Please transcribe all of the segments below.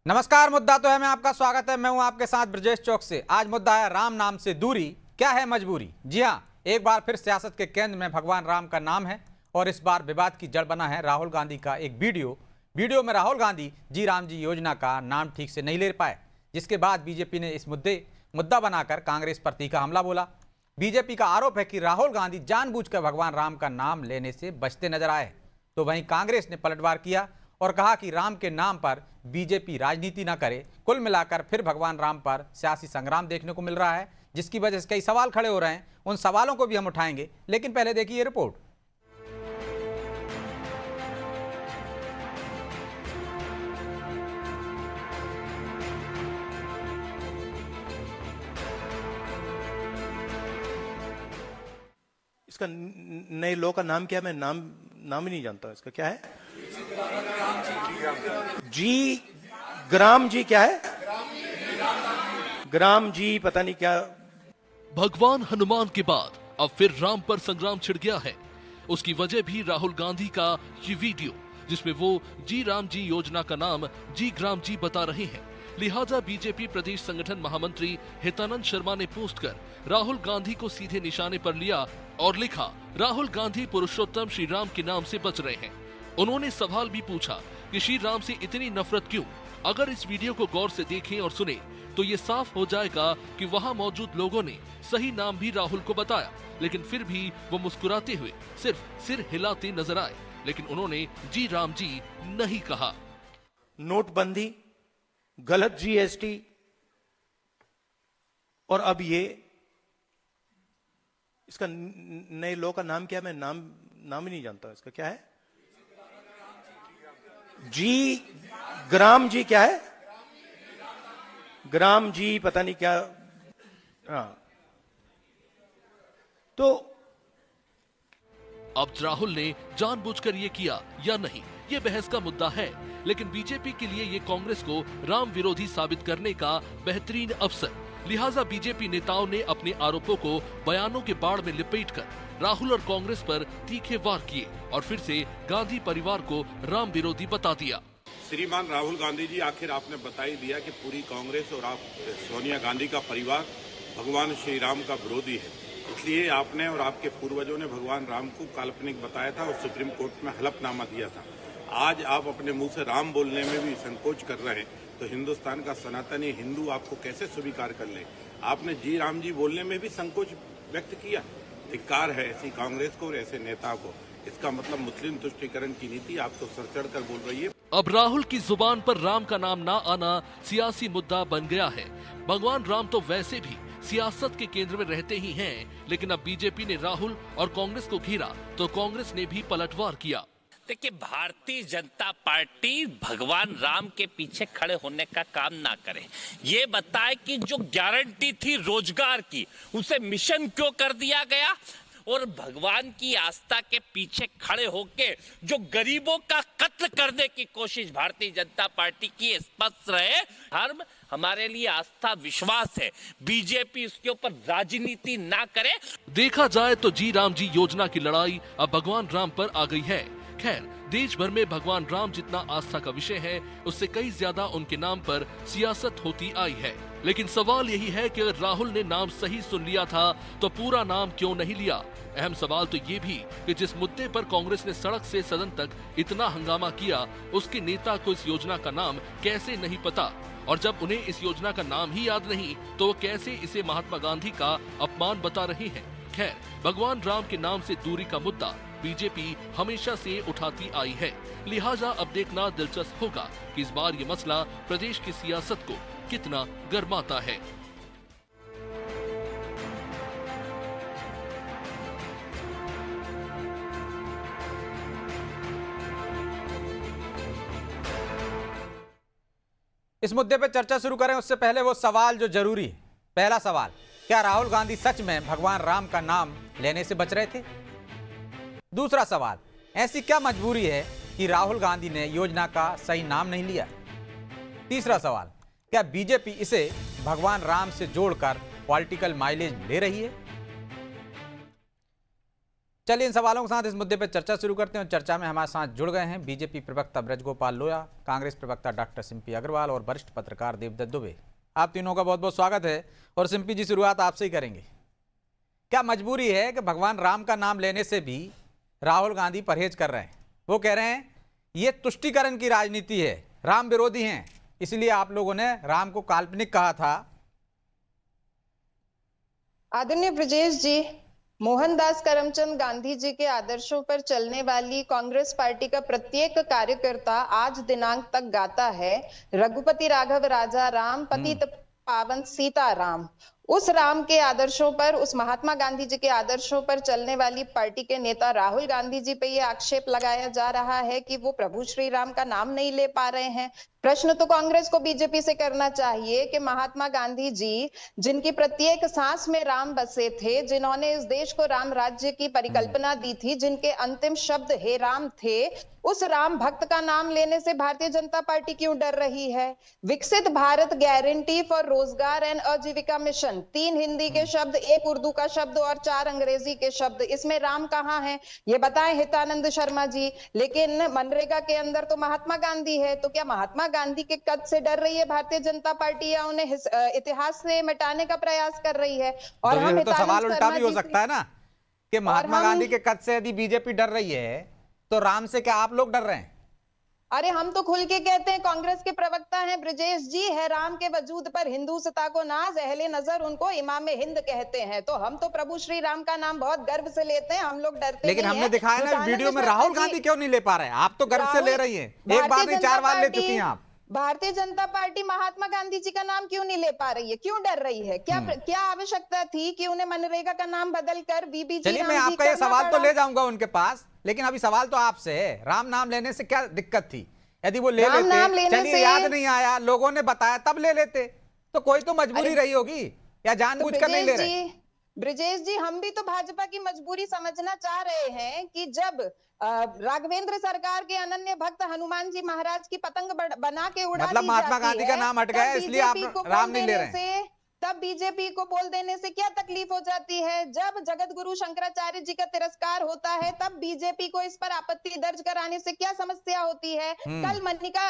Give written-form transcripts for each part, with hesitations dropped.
नमस्कार। मुद्दा तो है मैं आपका स्वागत है। मैं हूं आपके साथ ब्रजेश चौक से। आज मुद्दा है राम नाम से दूरी, क्या है मजबूरी। जी हां, एक बार फिर सियासत के केंद्र में भगवान राम का नाम है और इस बार विवाद की जड़ बना है राहुल गांधी का एक वीडियो में राहुल गांधी जी राम जी योजना का नाम ठीक से नहीं ले पाए, जिसके बाद बीजेपी ने इस मुद्दा बनाकर कांग्रेस पर तीखा हमला बोला। बीजेपी का आरोप है कि राहुल गांधी जानबूझकर भगवान राम का नाम लेने से बचते नजर आए। तो वहीं कांग्रेस ने पलटवार किया और कहा कि राम के नाम पर बीजेपी राजनीति न करे। कुल मिलाकर फिर भगवान राम पर सियासी संग्राम देखने को मिल रहा है, जिसकी वजह से कई सवाल खड़े हो रहे हैं। उन सवालों को भी हम उठाएंगे, लेकिन पहले देखिए ये रिपोर्ट। इसका नए लॉ का नाम क्या है? मैं नाम ही नहीं जानता। इसका क्या है? जी ग्राम जी क्या है? ग्राम जी पता नहीं क्या। भगवान हनुमान के बाद अब फिर राम पर संग्राम छिड़ गया है। उसकी वजह भी राहुल गांधी का ये वीडियो, जिसमें वो जी राम जी योजना का नाम जी ग्राम जी बता रहे हैं। लिहाजा बीजेपी प्रदेश संगठन महामंत्री हितानंद शर्मा ने पोस्ट कर राहुल गांधी को सीधे निशाने पर लिया और लिखा, राहुल गांधी पुरुषोत्तम श्री राम के नाम से बच रहे हैं। उन्होंने सवाल भी पूछा कि श्री राम से इतनी नफरत क्यों। अगर इस वीडियो को गौर से देखें और सुने तो ये साफ हो जाएगा कि वहां मौजूद लोगों ने सही नाम भी राहुल को बताया, लेकिन फिर भी वो मुस्कुराते हुए सिर्फ सिर हिलाते नजर आए। लेकिन उन्होंने जी राम जी नहीं कहा। नोटबंदी, गलत जीएसटी और अब ये, इसका नए लॉ का नाम क्या है? मैं नाम ही नहीं जानता। इसका क्या है? जी ग्राम जी क्या है? ग्राम जी पता नहीं क्या। हाँ, तो अब राहुल ने जानबूझकर ये किया या नहीं, ये बहस का मुद्दा है। लेकिन बीजेपी के लिए ये कांग्रेस को राम विरोधी साबित करने का बेहतरीन अवसर। लिहाजा बीजेपी नेताओं ने अपने आरोपों को बयानों के बाढ़ में लपेटकर राहुल और कांग्रेस पर तीखे वार किए और फिर से गांधी परिवार को राम विरोधी बता दिया। श्रीमान राहुल गांधी जी, आखिर आपने बता ही दिया कि पूरी कांग्रेस और आप सोनिया गांधी का परिवार भगवान श्री राम का विरोधी है। इसलिए आपने और आपके पूर्वजों ने भगवान राम को काल्पनिक बताया था और सुप्रीम कोर्ट में हलफनामा दिया था। आज आप अपने मुंह से राम बोलने में भी संकोच कर रहे हैं, तो हिंदुस्तान का सनातनी हिंदू आपको कैसे स्वीकार कर ले? आपने जी राम जी बोलने में भी संकोच व्यक्त किया। धिक्कार है ऐसी कांग्रेस को और ऐसे नेता को। इसका मतलब मुस्लिम तुष्टीकरण की नीति आप तो सर चढ़ कर बोल रही है। अब राहुल की जुबान पर राम का नाम ना आना सियासी मुद्दा बन गया है। भगवान राम तो वैसे भी सियासत के केंद्र में रहते ही हैं, लेकिन अब बीजेपी ने राहुल और कांग्रेस को घेरा तो कांग्रेस ने भी पलटवार किया। देखिए, भारतीय जनता पार्टी भगवान राम के पीछे खड़े होने का काम ना करे। ये बताए कि जो गारंटी थी रोजगार की, उसे मिशन क्यों कर दिया गया, और भगवान की आस्था के पीछे खड़े होके जो गरीबों का कत्ल करने की कोशिश भारतीय जनता पार्टी की, स्पष्ट रहे धर्म हमारे लिए आस्था विश्वास है। बीजेपी उसके ऊपर राजनीति ना करे। देखा जाए तो जी राम जी योजना की लड़ाई अब भगवान राम पर आ गई है। खैर, देश भर में भगवान राम जितना आस्था का विषय है, उससे कई ज्यादा उनके नाम पर सियासत होती आई है। लेकिन सवाल यही है कि अगर राहुल ने नाम सही सुन लिया था तो पूरा नाम क्यों नहीं लिया। अहम सवाल तो ये भी कि जिस मुद्दे पर कांग्रेस ने सड़क से सदन तक इतना हंगामा किया, उसके नेता को इस योजना का नाम कैसे नहीं पता, और जब उन्हें इस योजना का नाम ही याद नहीं तो वो कैसे इसे महात्मा गांधी का अपमान बता रहे हैं। खैर, भगवान राम के नाम से दूरी का मुद्दा बीजेपी हमेशा से उठाती आई है। लिहाजा अब देखना दिलचस्प होगा कि इस बार ये मसला प्रदेश की सियासत को कितना गर्माता है। इस मुद्दे पर चर्चा शुरू करें उससे पहले वो सवाल जो जरूरी है। पहला सवाल, क्या राहुल गांधी सच में भगवान राम का नाम लेने से बच रहे थे? दूसरा सवाल, ऐसी क्या मजबूरी है कि राहुल गांधी ने योजना का सही नाम नहीं लिया? तीसरा सवाल, क्या बीजेपी इसे भगवान राम से जोड़कर पॉलिटिकल माइलेज ले रही है? चलिए इन सवालों के साथ इस मुद्दे पर चर्चा शुरू करते हैं। और चर्चा में हमारे साथ जुड़ गए हैं बीजेपी प्रवक्ता ब्रजगोपाल लोया, कांग्रेस प्रवक्ता डॉक्टर सिम्पी अग्रवाल और वरिष्ठ पत्रकार देवदत्त दुबे। आप तीनों का बहुत बहुत स्वागत है। और सिम्पी जी, शुरुआत आपसे ही करेंगे। क्या मजबूरी है कि भगवान राम का नाम लेने से भी राहुल गांधी परहेज कर रहे हैं? वो कह रहे हैं ये तुष्टीकरण की राजनीति है, राम विरोधी हैं, इसलिए आप लोगों ने राम को काल्पनिक कहा था। आदरणीय ब्रजेश जी, मोहनदास करमचंद गांधी जी के आदर्शों पर चलने वाली कांग्रेस पार्टी का प्रत्येक कार्यकर्ता आज दिनांक तक गाता है, रघुपति राघव राजा राम, पतित पावन सीता राम। उस राम के आदर्शों पर, उस महात्मा गांधी जी के आदर्शों पर चलने वाली पार्टी के नेता राहुल गांधी जी पे ये आक्षेप लगाया जा रहा है कि वो प्रभु श्री राम का नाम नहीं ले पा रहे हैं। प्रश्न तो कांग्रेस को बीजेपी से करना चाहिए कि महात्मा गांधी जी, जिनकी प्रत्येक सांस में राम बसे थे, जिन्होंने इस देश को राम राज्य की परिकल्पना दी थी, जिनके अंतिम शब्द हे राम थे, उस राम भक्त का नाम लेने से भारतीय जनता पार्टी क्यों डर रही है? विकसित भारत गारंटी फॉर रोजगार एंड आजीविका मिशन, 3 हिंदी के शब्द, 1 उर्दू का शब्द और 4 अंग्रेजी के शब्द, इसमें राम कहाँ है ये बताएं हितानंद शर्मा जी। लेकिन मनरेगा के अंदर तो महात्मा गांधी है, तो क्या महात्मा गांधी के कद से डर रही है भारतीय जनता पार्टी या उन्हें इतिहास से मिटाने का प्रयास कर रही है? और हम तो सवाल उल्टा भी हो सकता है ना कि महात्मा गांधी के कद से यदि बीजेपी डर रही है तो राम से क्या आप लोग डर रहे हैं? अरे हम तो खुल के कहते हैं, कांग्रेस के प्रवक्ता हैं ब्रजेश जी, है राम के वजूद पर हिंदुस्ता को नाज, अहले नजर उनको इमाम हिंद कहते हैं। तो हम तो प्रभु श्री राम का नाम बहुत गर्व से लेते हैं, हम लोग डरते लेकिन हमने दिखाया ना वीडियो में राहुल गांधी क्यों नहीं ले पा रहे हैं? आप तो गर्व से ले रही हैं, एक बार नहीं 4 बार ले चुकी हैं आप। भारतीय जनता पार्टी महात्मा गांधी जी का नाम क्यों नहीं ले पा रही है? क्यों डर रही है? क्या आवश्यकता थी कि उन्हें मनरेगा का नाम बदलकर बीबीजी? चलिए मैं आपका ये सवाल तो ले जाऊंगा उनके पास, लेकिन अभी सवाल तो आपसे है, राम नाम लेने से क्या दिक्कत थी? यदि वो ले लेते, चलिए याद नहीं आया, लोगों ने बताया तब ले लेते, तो कोई तो मजबूरी रही होगी, या जानबूझकर नहीं ले रहे? ब्रजेश जी, हम भी तो भाजपा की मजबूरी समझना चाह रहे हैं कि जब राघवेंद्र सरकार के अनन्य भक्त हनुमान जी महाराज की पतंग बना के उड़ा मतलब महात्मा गांधी का नाम हट गया इसलिए आप राम नहीं ले रहे हैं? तब बीजेपी को बोल देने से क्या तकलीफ हो जाती है? जब जगत गुरु शंकराचार्य जी का तिरस्कार होता है तब बीजेपी को इस पर आपत्ति दर्ज कराने से क्या समस्या होती है? कल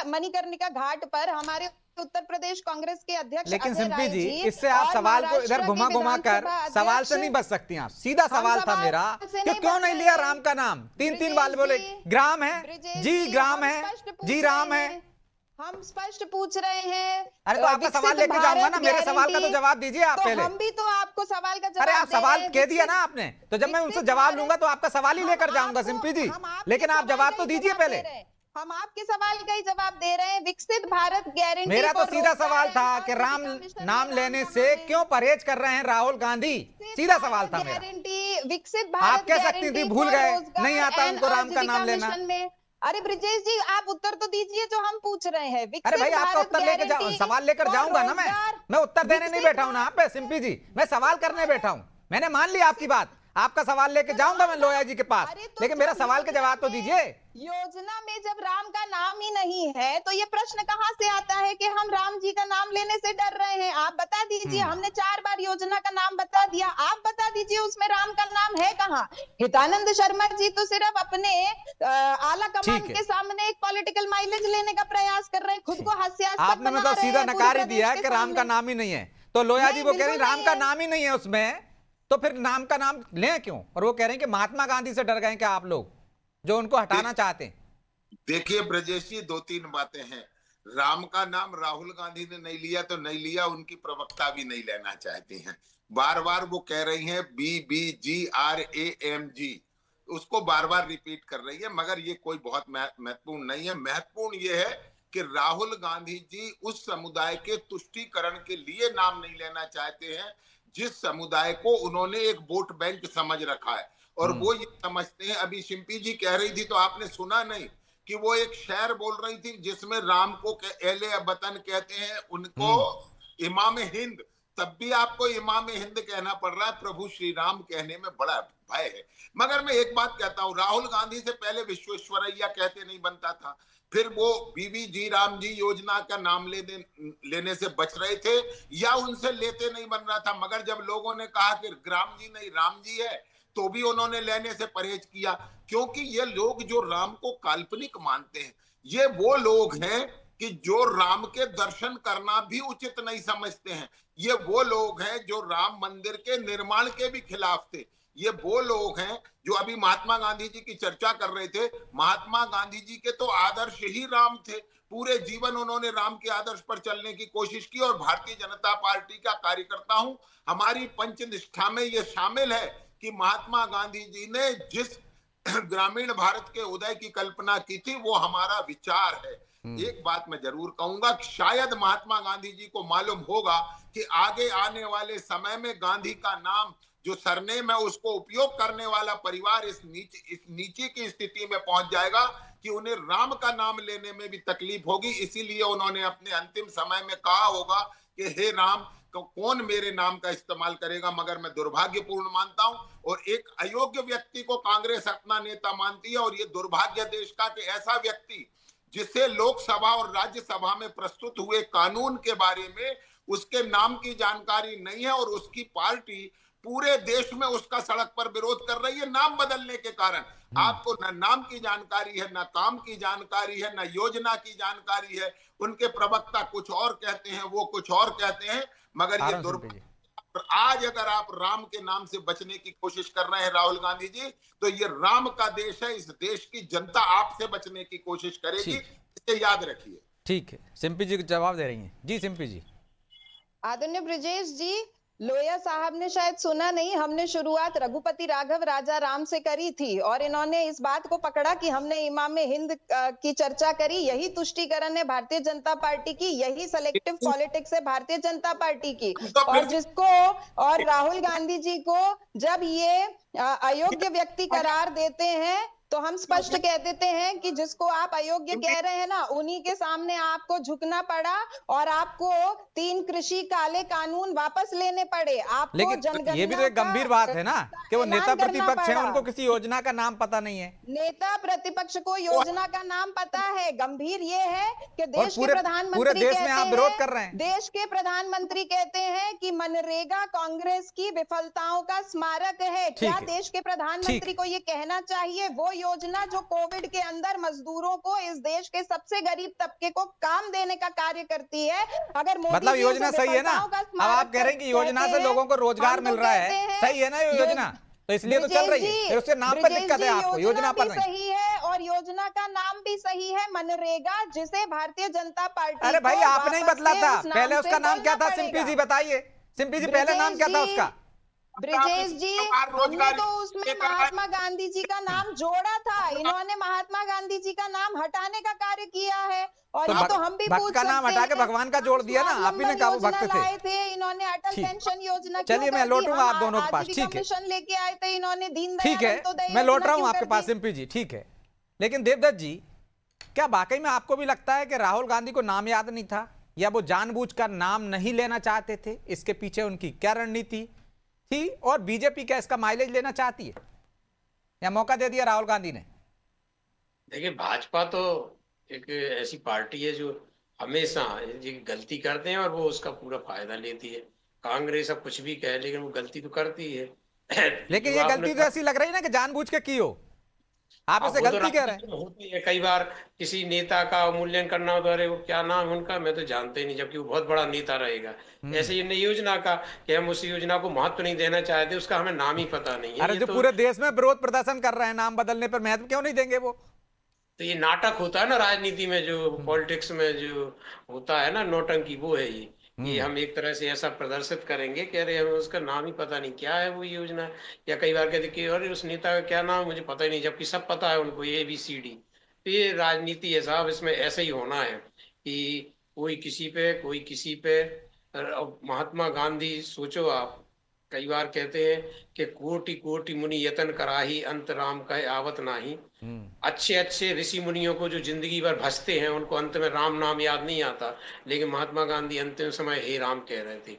मणिकर्णिका घाट पर हमारे उत्तर प्रदेश कांग्रेस के अध्यक्ष, लेकिन सिम्पी जी, इससे आप सवाल को इधर घुमा कर सवाल से नहीं बच सकती आप। सीधा सवाल था मेरा कि क्यों नहीं लिया राम का नाम? 3 बार बोले ग्राम है जी, ग्राम है जी, राम है। हम स्पष्ट पूछ रहे हैं। अरे तो आपका सवाल लेके जाऊंगा ना, मेरे सवाल का तो जवाब दीजिए आप पहले। हम भी तो आपको सवाल का जवाब, अरे आप सवाल कह दिया ना आपने, तो जब मैं उनसे जवाब लूंगा तो आपका सवाल ही लेकर जाऊंगा सिम्पी जी, लेकिन आप जवाब तो दीजिए पहले। हम आपके सवाल का ही जवाब दे रहे हैं। विकसित भारत गारंटी, मेरा तो सीधा सवाल था कि राम नाम लेने से क्यों परहेज कर रहे हैं राहुल गांधी, सीधा सवाल था मेरा। विकसित भारत आप कह सकती थी भूल गए, नहीं आता उनको राम का नाम लेना। अरे ब्रजेश जी, आप उत्तर तो दीजिए जो हम पूछ रहे हैं। अरे भाई आपका उत्तर लेके सवाल लेकर जाऊंगा ना मैं उत्तर देने नहीं बैठा हूं ना आप सिम्पी जी, मैं सवाल करने बैठा हूं। मैंने मान लिया आपकी बात, आपका सवाल लेके जाऊंगा मैं लोया जी के पास, लेकिन मेरा सवाल का जवाब तो दीजिए। योजना में जब राम का नाम ही नहीं है तो ये प्रश्न कहां से आता है कि हम राम जी का नाम लेने से डर रहे हैं? आप बता दीजिए। हमने 4 बार योजना का नाम बता दिया, आप बता दीजिए उसमें राम का नाम है कहां? हितानंद शर्मा जी तो सिर्फ अपने आला कमान के सामने एक पॉलिटिकल माइलेज लेने का प्रयास कर रहे हैं, खुद को हास्यास्पद बना रहे हैं। आपने मतलब सीधा नकार ही दिया कि राम का नाम ही नहीं है, तो लोया जी वो कह रहे हैं राम का नाम ही नहीं है उसमें, तो फिर नाम का नाम लें क्यों? और वो कह रहे हैं कि महात्मा गांधी से डर गए क्या आप लोग, जो उनको हटाना चाहते हैं? देखिए ब्रजेश जी, 2-3 बातें हैं। राम का नाम राहुल गांधी ने नहीं लिया तो नहीं लिया, उनकी प्रवक्ता भी नहीं लेना चाहती हैं। बार बार वो कह रही हैं BBGRAMG, उसको बार बार रिपीट कर रही है, मगर ये कोई बहुत महत्वपूर्ण नहीं है। महत्वपूर्ण ये है कि राहुल गांधी जी उस समुदाय के तुष्टीकरण के लिए नाम नहीं लेना चाहते हैं जिस समुदाय को उन्होंने एक वोट बैंक समझ रखा है, और वो ये समझते हैं। अभी सिम्पी जी कह रही थी तो आपने सुना नहीं कि वो एक शेर बोल रही थी जिसमें राम को एले वतन कहते हैं, उनको इमाम हिंद, तब भी आपको इमाम हिंद कहना पड़ रहा है, प्रभु श्री राम कहने में बड़ा भय है। मगर मैं एक बात कहता हूं, राहुल गांधी से पहले विश्वेश्वरैया कहते नहीं बनता था, फिर वो बीबीजी राम जी योजना का नाम लेने से बच रहे थे या उनसे लेते नहीं बन रहा था, मगर जब लोगों ने कहा कि ग्राम जी नहीं राम जी है तो भी उन्होंने लेने से परहेज किया, क्योंकि ये लोग जो राम को काल्पनिक मानते हैं, ये वो लोग हैं कि जो राम के दर्शन करना भी उचित नहीं समझते हैं। ये वो लोग हैं जो राम मंदिर के निर्माण के भी खिलाफ थे। ये वो लोग हैं जो अभी महात्मा गांधी जी की चर्चा कर रहे थे। महात्मा गांधी जी के तो आदर्श ही राम थे। पूरे जीवन उन्होंने राम के आदर्श पर चलने की कोशिश की और भारतीय जनता पार्टी का कार्यकर्ता हूं। हमारी पंच निष्ठा में यह शामिल है कि महात्मा गांधी जी ने जिस ग्रामीण भारत के उदय की कल्पना की थी वो हमारा विचार है। एक बात मैं जरूर कहूंगा, शायद महात्मा गांधी जी को मालूम होगा कि आगे आने वाले समय में गांधी का नाम जो सरनेम है उसको उपयोग करने वाला परिवार इस नीचे की स्थिति में पहुंच जाएगा कि उन्हें राम का नाम लेने में भी तकलीफ होगी। इसीलिए उन्होंने अपने अंतिम समय में कहा होगा कि हे राम, कौन मेरे नाम का इस्तेमाल करेगा। मगर मैं दुर्भाग्यपूर्ण मानता हूं और एक अयोग्य व्यक्ति को कांग्रेस अपना नेता मानती है, और ये दुर्भाग्य देश का कि ऐसा व्यक्ति जिसे लोकसभा और राज्यसभा में प्रस्तुत हुए कानून के बारे में उसके नाम की जानकारी नहीं है और उसकी पार्टी पूरे देश में उसका सड़क पर विरोध कर रही है नाम बदलने के कारण। आपको न नाम की जानकारी है, न काम की जानकारी है, न योजना की जानकारी है। उनके प्रवक्ता कुछ और कहते हैं, वो कुछ और कहते हैं। मगर ये आज अगर आप राम के नाम से बचने की कोशिश कर रहे हैं राहुल गांधी जी, तो ये राम का देश है। इस देश की जनता आपसे बचने की कोशिश करेगी, इसे याद रखिए। ठीक है, सिंपी जी जवाब दे रही हैं। जी सिंपी जी। आदरणीय ब्रिजेश जी, लोहिया साहब ने शायद सुना नहीं, हमने शुरुआत रघुपति राघव राजा राम से करी थी और इन्होंने इस बात को पकड़ा कि हमने इमाम हिंद की चर्चा करी। यही तुष्टीकरण है भारतीय जनता पार्टी की, यही सेलेक्टिव पॉलिटिक्स है भारतीय जनता पार्टी की। और जिसको और राहुल गांधी जी को जब ये अयोग्य व्यक्ति करार देते हैं तो हम स्पष्ट कह देते हैं कि जिसको आप अयोग्य कह रहे हैं ना, उन्हीं के सामने आपको झुकना पड़ा और आपको 3 कृषि काले कानून वापस लेने पड़े। आपको लेकिन ये भी तो एक गंभीर बात है ना कि वो नेता प्रतिपक्ष हैं, उनको किसी योजना का नाम पता नहीं है। नेता प्रतिपक्ष को योजना का नाम पता है। गंभीर ये है कि देश के प्रधानमंत्री पूरे देश में आप विरोध कर रहे हैं। देश के प्रधानमंत्री कहते हैं कि मनरेगा कांग्रेस की विफलताओं का स्मारक है। क्या देश के प्रधानमंत्री को ये कहना चाहिए वो योजना जो कोविड के अंदर मजदूरों को, इस देश के सबसे गरीब तबके को काम देने का कार्य करती है, अगर मतलब योजना सही है ना? अब आप कह रहे हैं कि योजना से लोगों को रोजगार मिल रहा है, सही है ना ये योजना? तो इसलिए तो चल रही है। उसके नाम पर दिक्कत है आपको, योजना पर नहीं। सही है और योजना का नाम भी सही है, मनरेगा, जिसे भारतीय जनता पार्टी। अरे भाई आपने ही बदला था, पहले उसका नाम क्या था? सिंपी जी बताइए, सिंपी जी पहले नाम क्या था उसका? ब्रिजेश जी, हमने तो उसमें महात्मा गांधी जी का नाम जोड़ा था, इन्होंने महात्मा गांधी जी का नाम हटाने का कार्य किया है। और ये तो हम भी भक्त का नाम हटा के भगवान का जोड़ दिया ना, आप ही ने कहा वो भक्त थे। इन्होंने अटल पेंशन योजना, चलिए मैं लौटूंगा आप दोनों के पास, ठीक है? लेके आए थे इन्होंने, दीन ठीक है, मैं लौट रहा हूँ आपके पास सिंपी जी, ठीक है। लेकिन देवदत्त जी, क्या वाकई में आपको भी लगता है कि राहुल गांधी को नाम याद नहीं था, या वो जानबूझकर नाम नहीं लेना चाहते थे? इसके पीछे उनकी क्या रणनीति थी? और बीजेपी क्या इसका माइलेज लेना चाहती है, या मौका दे दिया राहुल गांधी ने? देखिए, भाजपा तो एक ऐसी पार्टी है जो हमेशा गलती करते हैं और वो उसका पूरा फायदा लेती है। कांग्रेस अब कुछ भी कहे लेकिन वो गलती तो करती है। लेकिन ये गलती तो ऐसी लग रही है ना कि जानबूझ के की हो, आप इसे गलती कह रहे हैं। होती है कई बार, किसी नेता का मूल्यांकन करना हो तो अरे वो क्या नाम है उनका, मैं तो जानते ही नहीं, जबकि वो बहुत बड़ा नेता रहेगा। ऐसे ये नई योजना का कि हम उस योजना को महत्व नहीं देना चाहते, उसका हमें नाम ही पता नहीं है। अरे जो पूरे देश में विरोध प्रदर्शन कर रहे हैं नाम बदलने पर, महत्व क्यों नहीं देंगे वो? तो ये नाटक होता है ना राजनीति में, जो पॉलिटिक्स में जो होता है ना नौटंकी, वो है ये कि हम एक तरह से ऐसा प्रदर्शित करेंगे कि अरे हमें उसका नाम ही पता नहीं क्या है वो योजना। या कई बार कहते कि अरे उस नेता का क्या नाम मुझे पता ही नहीं, जबकि सब पता है उनको, ABCD। तो ये राजनीति है साहब, इसमें ऐसा ही होना है कि कोई किसी पे, कोई किसी पे। महात्मा गांधी, सोचो आप, कई बार कहते हैं कि कोटि कोटि मुनि यतन कराही, अंत राम का आवत नाही। अच्छे अच्छे ऋषि मुनियों को जो जिंदगी भर भजते हैं, उनको अंत में राम नाम याद नहीं आता, लेकिन महात्मा गांधी अंतिम समय हे राम कह रहे थे।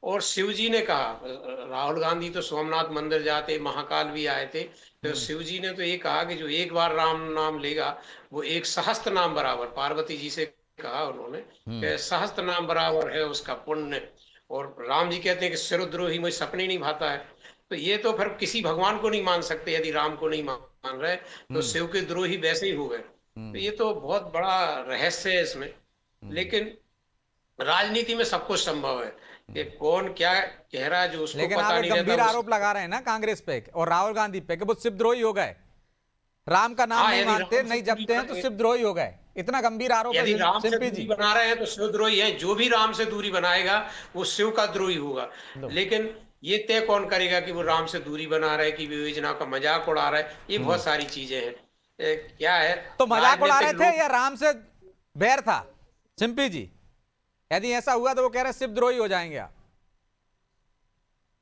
और शिव जी ने कहा, राहुल गांधी तो सोमनाथ मंदिर जाते, महाकाल भी आए थे, तो शिव जी ने तो ये कहा कि जो एक बार राम नाम लेगा वो 1 सहस्त्र नाम बराबर, पार्वती जी से कहा उन्होंने कि सहस्त्र नाम बराबर है उसका पुण्य। और राम जी कहते हैं कि सिरोद्रोही मुझे सपने नहीं भाता है। तो ये तो फिर किसी भगवान को नहीं मान सकते। यदि राम को नहीं मान रहे तो शिव के द्रोही वैसे ही हो गए। तो ये तो बहुत बड़ा रहस्य है इसमें। लेकिन राजनीति में सब कुछ संभव है कि कौन क्या कह रहा है जो उसको लेकिन पता आप एक नहीं गंभीर रहता। आरोप लगा रहे हैं ना कांग्रेस पे और राहुल गांधी पे कि वो शिवद्रोही हो गए, राम का नाम हाँ, नहीं यदि मानते, राम से नहीं जपते हैं तो दूरी शिवद्रोही हो गए। इतना गंभीर आरोप यदि है राम से सिंपी दूरी जी। बना रहे हैं तो शिवद्रोही है। जो भी राम से दूरी बनाएगा वो शिव का द्रोही होगा। लेकिन ये तय कौन करेगा कि वो राम से दूरी बना रहे, कि वो योजना का मजाक उड़ा रहा है? ये बहुत सारी चीजें हैं। क्या है, तो मजाक उड़ा रहे राजनीतिक थे लोग- या राम से बैर था सिंपी जी? यदि ऐसा हुआ तो वो कह रहे हैं शिवद्रोही हो जाएंगे आप।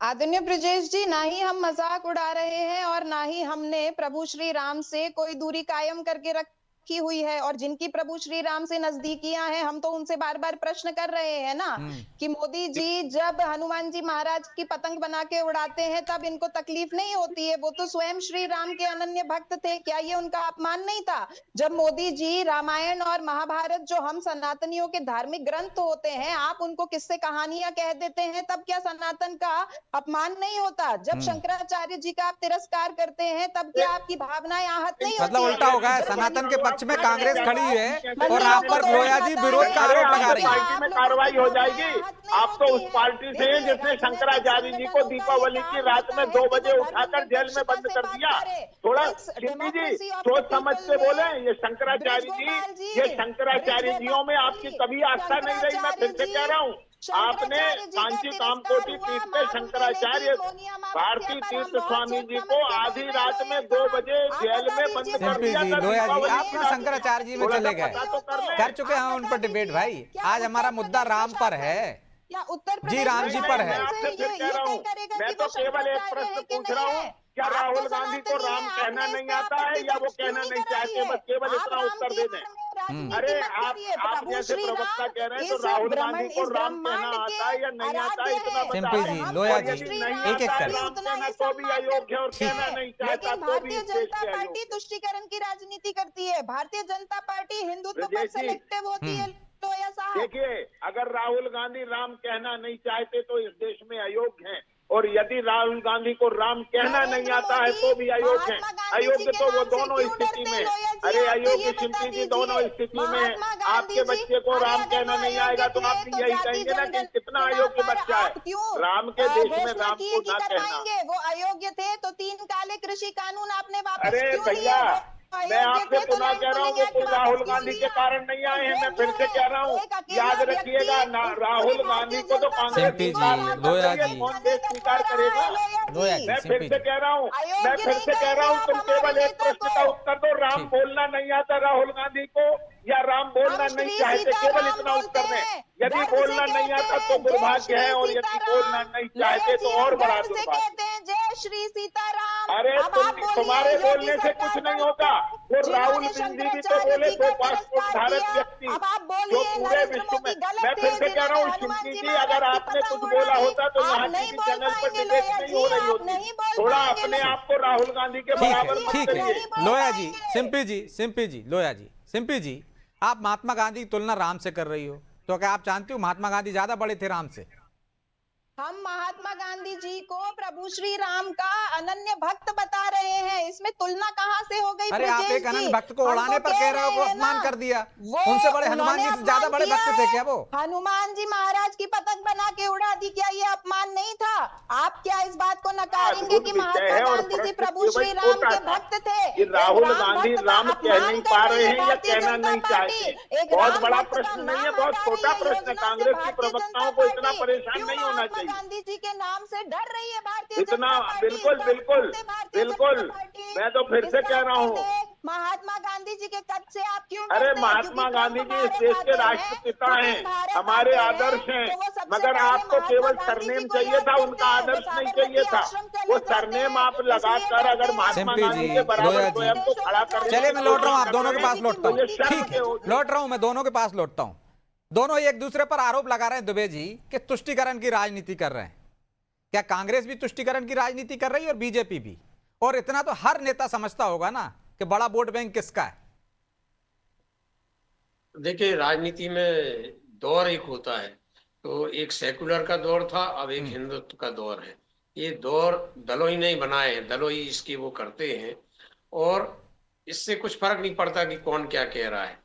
आदरणीय ब्रजेश जी, ना ही हम मजाक उड़ा रहे हैं और ना ही हमने प्रभु श्री राम से कोई दूरी कायम करके रखी हुई है। और जिनकी प्रभु श्री राम से नजदीकियां हैं, हम तो उनसे बार बार प्रश्न कर रहे हैं ना कि मोदी जी जब हनुमान जी महाराज की पतंग बना के उड़ाते हैं तब इनको तकलीफ नहीं होती है। वो तो स्वयं श्री राम के अनन्य भक्त थे, क्या ये उनका अपमान नहीं था? जब मोदी जी रामायण और महाभारत, जो हम सनातनियों के धार्मिक ग्रंथ होते हैं, आप उनको किस्से कहानियां कह देते हैं, तब क्या सनातन का अपमान नहीं होता? जब शंकराचार्य जी का आप तिरस्कार करते हैं तब क्या आपकी भावनाएं आहत नहीं होती? मतलब उल्टा हो गया है, सनातन के पक्ष में कांग्रेस खड़ी है और आप पर लोया जी विरोध का आरोप लगा रही है। पार्टी में कार्रवाई हो जाएगी। आप तो उस पार्टी से हैं जिसने शंकराचार्य जी को दीपावली की रात में 2 बजे उठाकर जेल में बंद कर दिया। थोड़ा सिंपी जी सोच समझ के बोले। ये शंकराचार्य जियों में आपकी कभी आस्था नहीं रही। मैं फिर से कह रहा हूँ, आपने कांची कामकोटी पीठ पे शंकराचार्य भारती तीर्थ स्वामी जी को आधी रात में 2 बजे जेल में बंद कर सिंपी दिया जी, था। लोया जी, दीपावली आप की ना रात शंकराचार्य जी में थोड़ा चले सा गए, पता तो कर लें। कर चुके हैं उन पर डिबेट भाई। आज हमारा मुद्दा राम पर है, या उत्तर जी राम जी पर है। मैं आपसे फिर कह रहा हूँ, मैं तो केवल एक प्रश्न पूछ रहा हूँ, क्या राहुल गांधी को राम कहना नहीं आता है या वो कहना नहीं चाहते? बस केवल इतना उत्तर दे दें। अरे आप जैसे प्रवक्ता कह रहे हैं तो राहुल गांधी को राम कहना आता है या नहीं आता है, इतना बता सिंपी दें। जी, लोया और जी, यदि नहीं एक एक आता है कर। राम कहना तो भी अयोग्य, और कहना नहीं चाहता लेकिन तो भी भारतीय इस देश जनता के पार्टी अयोग्य। तुष्टीकरण की राजनीति करती है। भारतीय जनता पार्टी हिंदुत्व पर ब्रजेश जी, सेलेक्टिव होती है। लोया साहब, देखिए, अगर राहुल गांधी राम कहना नहीं चाहते तो इस देश में अयोग्य हैं, और यदि राहुल गांधी को राम कहना नहीं आता है तो भी अयोग्य हैं। अयोग्य तो वो दोनों स्थिति में। अरे अयोग्य सिंपी जी दोनों स्थिति में। आपके बच्चे को राम कहना नहीं आएगा तो आप भी यही कहेंगे ना कि कितना अयोग्य बच्चा है। राम के देश में राम को ना कहना। वो अयोग्य थे तो 3 काले कृषि कानून आपने वापस अरे क्यों लिए? भैया, वो मैं आपसे पुनः कह रहा हूँ वो कोई राहुल गांधी के कारण नहीं आए हैं। मैं फिर से कह रहा हूँ, याद रखिएगा, राहुल गांधी को तो कांग्रेस सिंपी जी, स्वीकार नहीं कर लोया रही है, जी। कौन देश स्वीकार करेगा? लोया जी, मैं सिंपी फिर से जी। कह रहा हूँ, तुम केवल एक प्रश्न का उत्तर दो। राम ठीक। बोलना नहीं आता राहुल गांधी को या राम बोलना नहीं चाहते? केवल इतना उत्तर दें। यदि बोलना नहीं आता तो दुर्भाग्य है, और यदि बोलना नहीं चाहते तो और बड़ा दुर्भाग्य। कहते हैं जय श्री सीताराम। अरे तुम्हारे बोलने से कुछ नहीं होगा। वो राहुल गांधी भी तो बोले, 2 पासपोर्ट धारक व्यक्ति जो पूरे विश्व में। मैं फिर से कह रहा हूँ सिंपी जी, अगर आपने कुछ बोला होता तो यहाँ टीवी चैनल पर डिबेट नहीं हो रही होती। थोड़ा अपने आप को राहुल गांधी के ठीक बराबर है, मत ठीक करिए। है लोया जी, सिंपी जी, लोया जी, सिंपी जी, आप महात्मा गांधी की तुलना राम से कर रही हो, तो क्या आप जानती हो महात्मा गांधी ज्यादा बड़े थे राम से? हम महात्मा गांधी जी को प्रभु श्री राम का अनन्य भक्त बता रहे हैं। इसमें तुलना कहाँ से हो गई? अरे आप ब्रजेश एक अनन्य जी, भक्त को हम उड़ाने तो पर कह रहे हो, हैं अपमान ना, कर दिया। वो उनसे बड़े हनुमान जी उन्होंने से ज्यादा अपमान बड़े किया भक्त थे है। क्या वो? हनुमान जी महाराज की पतंग बना के उड़ा दी, क्या ये अपमान नहीं था? आप क्या इस बात को नकारेंगे कि महात्मा गांधी जी प्रभु श्री राम के भक्त थे? कि राहुल गांधी भक्त का राम कह अपमान नहीं कर पा रही रहे है हैं या भारतीय कहना जनता नहीं पार्टी। चाहते? एक बहुत राम बड़ा भक्त का प्रश्न नहीं है, नाम बहुत हटा छोटा रही है प्रश्न है। योजना से कांग्रेस की भारतीय प्रवक्ताओं जनता को इतना पार्टी। परेशान क्यों नहीं होना महात्मा चाहिए। गांधी जी के नाम से डर रही है भारतीय इतना जनता पार्टी। बिल्कुल इसका बिल्कुल उत्तर दे भारतीय बिल्कुल। जनता पार्टी। मैं तो फिर से इसका कह रहा उत्तर हूँ, दे, महात्मा गांधी जी के कद से आप क्यों अरे डरते हैं? महात्मा क्योंकि गांधी ट्रंप जी इस भारत देश के आते हैं, राष्ट्रपिता पुतिन हैं, भारत हमारे आते आदर्श हैं। तो वो सबसे मगर पहले आपको महात्मा केवल गांधी जी सरनेम को चाहिए याद था, करते उनका हैं। आदर्श वो नहीं साबरमती चाहिए था। आश्रम चले वो जाते सरनेम हैं, आप इसलिए लगाकर डरते अगर हैं। महात्मा सिंपी गांधी जी, के बराबर लोया जी। स्वयं को खड़ा करने चलिए की मैं लौट रहा हूँ, आप कोशिश दोनों कर के रहे पास हैं, लौटता तो हूँ। ये शर्म ठीक है, के लौट रहा हूँ, मैं दोनों के पास लौटता हूँ। दोनों एक दूसरे पर आरोप लगा रहे हैं दुबे जी कि तुष्टीकरण की राजनीति कर रहे हैं। क्या कांग्रेस भी तुष्टीकरण की राजनीति कर रही है और बीजेपी भी? और इतना तो हर नेता समझता होगा ना कि बड़ा वोट बैंक किसका है। देखिए, राजनीति में दौर एक होता है, तो एक सेकुलर का दौर था, अब एक हिंदुत्व का दौर है। ये दौर दलों ही नहीं बनाए हैं, दलों ही इसकी वो करते हैं, और इससे कुछ फर्क नहीं पड़ता कि कौन क्या कह रहा है।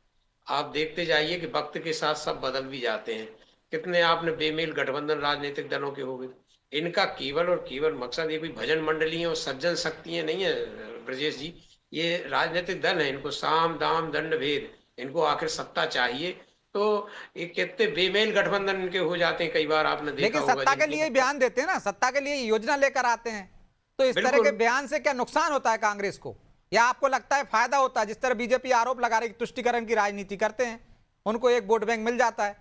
आप देखते जाइए कि वक्त के साथ सब बदल भी जाते हैं। कितने आपने बेमेल गठबंधन राजनीतिक दलों के हो गए। इनका केवल और केवल मकसद ये कोई भजन मंडलियां और सज्जन शक्तियां नहीं है ब्रजेश जी, ये राजनीतिक दल है। इनको साम दाम दंड भेद, इनको आखिर सत्ता चाहिए। तो ये कितने बेमेल गठबंधन इनके हो जाते हैं, कई बार आपने देखा लेकिन होगा। सत्ता के लिए बयान देते हैं ना, सत्ता के लिए योजना लेकर आते हैं, तो इस तरह बिल्कुल। के बयान से क्या नुकसान होता है कांग्रेस को, या आपको लगता है फायदा होता है? जिस तरह बीजेपी आरोप लगा रही है कि तुष्टीकरण की राजनीति करते हैं, उनको एक वोट बैंक मिल जाता है।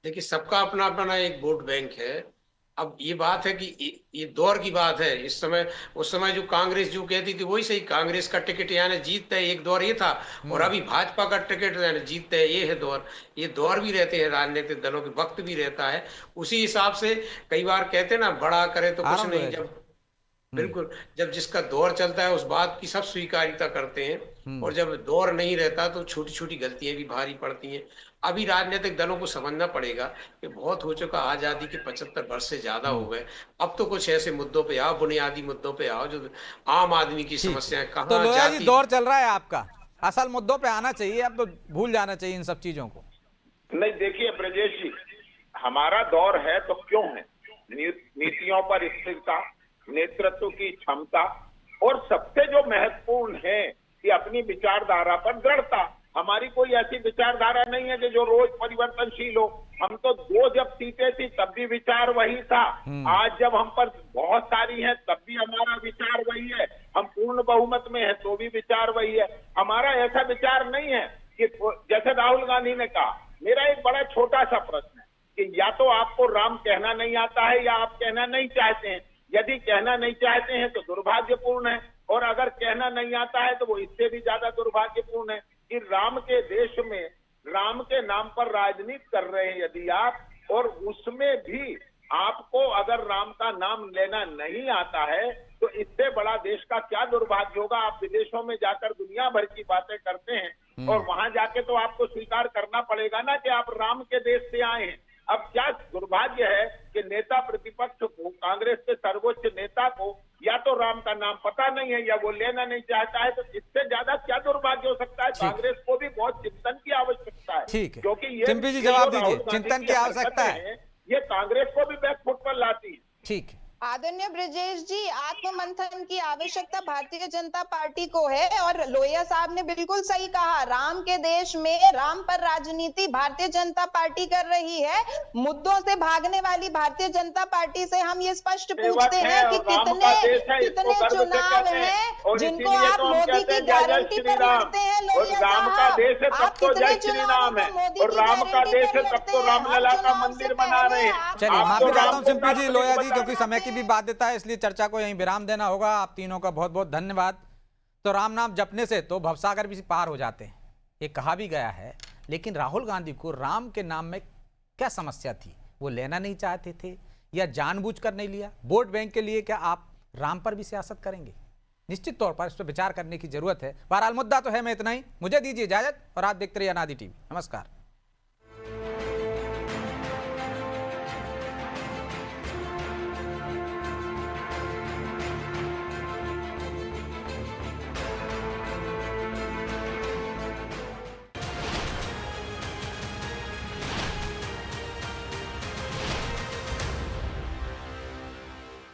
देखिए, सबका अपना अपना एक वोट बैंक है। अब ये बात है कि ये दौर की बात है। इस समय, उस समय जो कांग्रेस जो कहती थी वही सही, कांग्रेस का टिकट यानी जीतता है, एक दौर ये था। और अभी भाजपा का टिकट यानी जीतता है, ये है दौर। ये दौर भी रहते हैं राजनीतिक दलों के, वक्त भी रहता है। उसी हिसाब से कई बार कहते हैं ना, बड़ा करे तो कुछ नहीं। जब बिल्कुल, जब जिसका दौर चलता है उस बात की सब स्वीकार्यता करते हैं, और जब दौर नहीं रहता तो छोटी छोटी गलतियां भी भारी पड़ती हैं। अभी राजनीतिक दलों को समझना पड़ेगा कि बहुत हो चुका, आजादी के 75 वर्ष से ज्यादा हो गए। अब तो कुछ ऐसे मुद्दों पे आओ, बुनियादी मुद्दों पे आओ, जो आम आदमी की समस्याएं कहाँ तो लोया जी, जाती। दौर चल रहा है आपका, असल मुद्दों पे आना चाहिए, अब तो भूल जाना चाहिए इन सब चीजों को। नहीं, देखिए ब्रजेश जी, हमारा दौर है तो क्यों है? नीतियों पर स्थिरता, नेतृत्व की क्षमता, और सबसे जो महत्वपूर्ण है कि अपनी विचारधारा पर दृढ़ता। हमारी कोई ऐसी विचारधारा नहीं है कि जो रोज परिवर्तनशील हो। हम तो दो जब सीटें थी तब भी विचार वही था, आज जब हम पर बहुत सारी हैं तब भी हमारा विचार वही है, हम पूर्ण बहुमत में है तो भी विचार वही है। हमारा ऐसा विचार नहीं है कि जैसे राहुल गांधी ने कहा। मेरा एक बड़ा छोटा सा प्रश्न है कि या तो आपको राम कहना नहीं आता है या आप कहना नहीं चाहते हैं। यदि कहना नहीं चाहते हैं तो दुर्भाग्यपूर्ण है, और अगर कहना नहीं आता है तो वो इससे भी ज्यादा दुर्भाग्यपूर्ण है कि राम के देश में राम के नाम पर राजनीति कर रहे हैं यदि आप, और उसमें भी आपको अगर राम का नाम लेना नहीं आता है तो इससे बड़ा देश का क्या दुर्भाग्य होगा। आप विदेशों में जाकर दुनिया भर की बातें करते हैं और वहां जाके तो आपको स्वीकार करना पड़ेगा ना कि आप राम के देश से आए हैं। अब क्या दुर्भाग्य है कि नेता प्रतिपक्ष को, कांग्रेस के सर्वोच्च नेता को या तो राम का नाम पता नहीं है या वो लेना नहीं चाहता है, तो इससे ज्यादा क्या दुर्भाग्य हो सकता है। कांग्रेस को भी बहुत चिंतन की आवश्यकता है, ठीक है, क्योंकि ये सिंपी जी जवाब दीजिए, चिंतन की आवश्यकता है, ये कांग्रेस को भी बैकफुट पर लाती है। ठीक है। आदरणीय ब्रजेश जी, आत्ममंथन की आवश्यकता भारतीय जनता पार्टी को है, और लोहिया साहब ने बिल्कुल सही कहा, राम के देश में राम पर राजनीति भारतीय जनता पार्टी कर रही है। मुद्दों से भागने वाली भारतीय जनता पार्टी से हम ये स्पष्ट पूछते हैं कि कितने चुनाव हैं जिनको आप मोदी की गारंटी पर लड़ते हैं। लोहिया राम का देश है तब तो जय श्री राम है, मोदी और राम का देश है तब तो रामलला का मंदिर बना रहे हैं। चलिए, माफी चाहता हूं सिंपी जी, लोया जी, क्योंकि समय की भी बाध्यता है, इसलिए चर्चा को यहीं विराम देना होगा। आप तीनों का बहुत बहुत धन्यवाद। तो राम नाम जपने से तो भवसागर भी पार हो जाते हैं, ये कहा भी गया है। लेकिन राहुल गांधी को राम के नाम में क्या समस्या थी? वो लेना नहीं चाहते थे या जानबूझकर नहीं लिया? वोट बैंक के लिए क्या आप राम पर भी सियासत करेंगे? निश्चित तौर पर इस पर विचार करने की जरूरत है। बहरहाल मुद्दा तो है, मैं इतना ही, मुझे दीजिए इजाजत और आप देखते रहिए अनादि टीवी। नमस्कार।